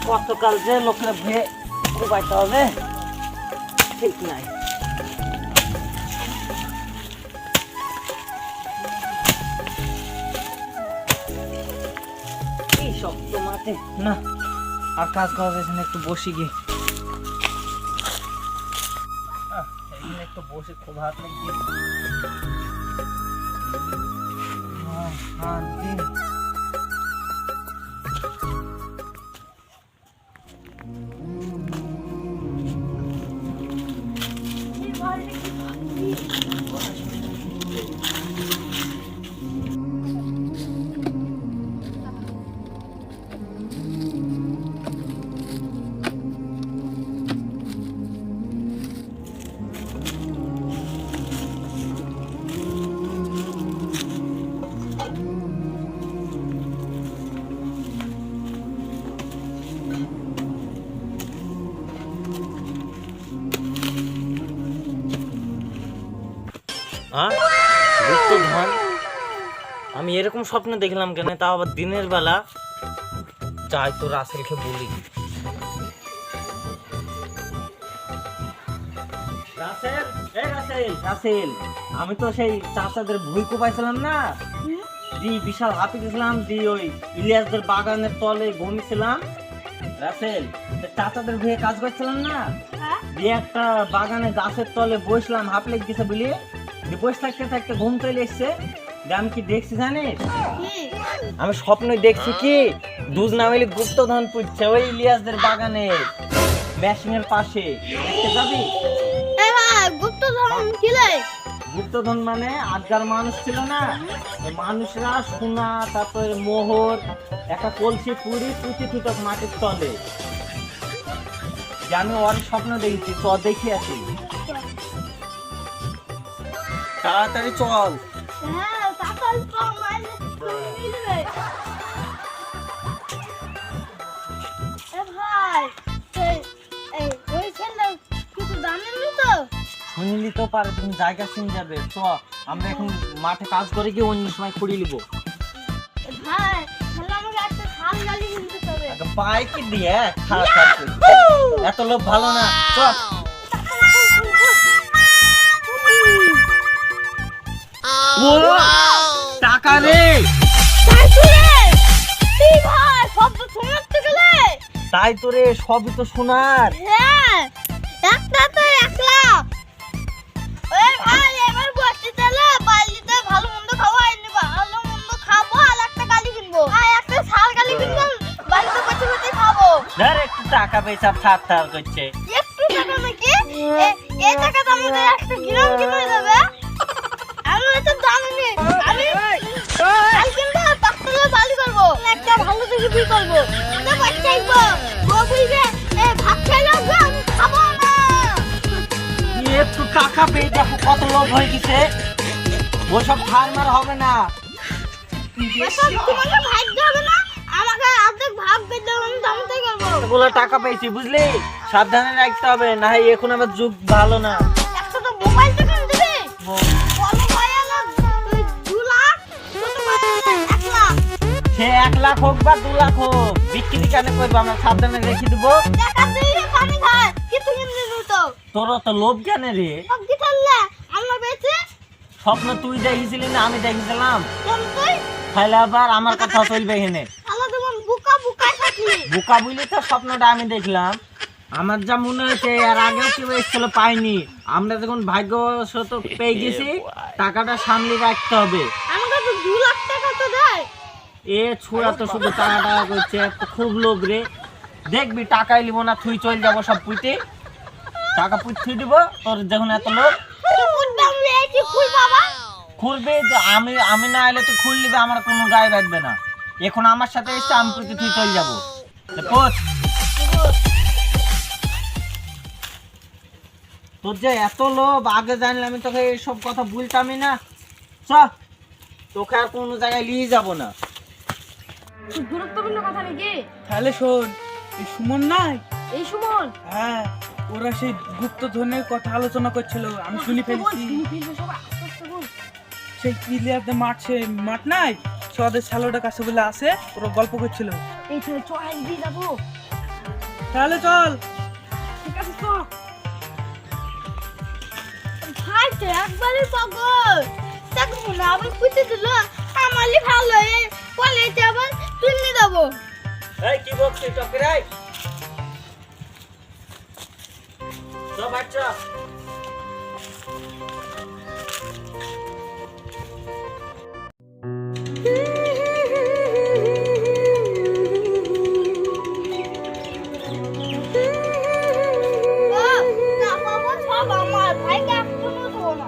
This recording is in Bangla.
কতকাল যে লোকের ভুয়ে পাইতে হবে ঠিক নাই। এই শক্ত মাঠে না আর কাজ করা যাচ্ছে না, একটু বসি গিয়ে একটু বসে খুব হাত লেগে গুপ্তধন। আমি এরকম স্বপ্ন দেখলাম কেন, তাও আবার দিনের বেলা। যাই তো রাসেলকে বলি। রাসেল, এই রাসেল, রাসেল, আমি তো সেই চাচাদের ভুই কোপাইছিলাম না, দি বিশাল হাতি গেছিলাম, দি ওই ইলিয়াসদের বাগানের তলে ঘুমিয়েছিলাম। রাসেল, চাচাদের ভুয়ে কাজ করছিলাম না, দিয়ে একটা বাগানে গাছের তলে বসলাম, হাফ লেগ গেছে বলি, বসে থাকতে থাকতে ঘুম চলে এসছে। আমি কি দেখছি জানিস? আমি স্বপ্ন দেখছি কি দুধ নামেলি গুপ্তধন পুড়ছে ওই ইলিয়াসদের বাগানে মেশিং এর পাশে। দেখতে যাবি? গুপ্তধন মানে আগের মানুষ ছিল না, মানুষরা সোনা, তারপরে মোহর, একটা কলসি পুরি পুঁতি থুতক মাটির তলে। আমি অনেক স্বপ্ন দেখেছি, তো দেখি আসি। তাড়াতাড়ি চল। শুনলি তো পারে, তুমি জায়গা চিনে যাবে। তো আমরা এখন মাঠে কাজ করে গিয়ে অন্য সময় খুঁড়ি নিব। বাইকে দিয়ে এত লোক ভালো না। চল টাকা রে, তাই তো রে, সবই তো সোনার। একটু টাকা পয়সা থাক থাক করছে। একটু টাকা নাকি? এই টাকা তো আমাদের একটা গ্রাম কিনে দেবে। আমি তো জানি না, আমি কালকে না পাঁচতলা বালি করব, একটা ভালো থেকে বিয়ে করব, না বাচ্চাইবো বলবে ভাত খাইলো আমি খাবো না। একটু টাকা পেয়ে দেখো কত লোভ হয়ে গেছে। ওসব ফার্মার হবে না, তোমাকে ভাগ্য হবে না, আমাকে অর্ধেক ভাগ পেতে আমি দামটাই করব। এগুলো টাকা পেয়েছি বুঝলি, সাবধানে রাখতে হবে, না হয় এখন আমার যুগ ভালো না। একটা তো মোবাইল তো কিনে দিবি, বলো ভাই আলা 2 লাখ, কত পারে 1 লাখ, সে 1 লাখ হোক বা 2 লাখ হোক, বিক্রি কেন করব, আমরা সাবধানে রেখে দেব। টাকা দিয়ে পানি খায় কিছু কিনে দিও তো। তোর তো লোভ কেন রে? সব কি করলে আমরা বেঁচে স্বপ্ন তুই দেখেছিলি না আমি দেখেছিলাম? কোন তুই? তাহলে আবার আমার কথা চলবে এখানে। আল্লাহ তুমি বুকা বুকা থাকলি, বুকা বলি তো স্বপ্নটা আমি দেখলাম। আমার যা মনে হচ্ছে এর আগেও কেউ এসেছিল পাইনি, আমরা যখন ভাগ্যবশত পেয়ে গেছি, টাকাটা সামলে রাখতে হবে। আমাকে তো 2 লাখ টাকা তো দেয়। এ ছোড়া তো শুধু টাকা টাকা করছে, খুব লোভ রে। দেখবি টাকাই লিব না, তুই চল যাবো সব পুঁতে, টাকা পুঁতে দিব। তোর যখন এত লোভ খুলবে, আমি না এলে তুই খুল নিবে, আমার কোনো গায়ে বাঁধবে না। এখন আমার সাথে এসে আমি পুঁতে তুই চল যাবো। তোর যে এত লোভ, আগে জানলে আমি তোকে এইসব কথা বলতামই না। চ, তোকে আর কোনো জায়গায় নিয়ে যাবো না। গুরুত্বপূর্ণ কথা নাকি? তাহলে শোন, এই সুমন নাই, এই সুমন, হ্যাঁ ওরা সেই গুপ্তধনের কথা আলোচনা করছিল, আমি শুনি ফেলছি। সেই ইলিয়াসদের মাঠ, সে মাঠ নাই, সে ওদের শ্যালোটার কাছে বলে আসে, ওরা গল্প করছিল। এই তো চল দিয়ে যাবো। তাহলে চল। ঠিক আছে তো ভাই তো একবারই পাগল তাকে মনে আবার পুঁতে দিল আমারই ভালো বলে আবার তুলে দেবো এই কি বকছিস টকিরাই সব বাচ্চা না বাবা সব আমার ভাইকে একটু দেবো না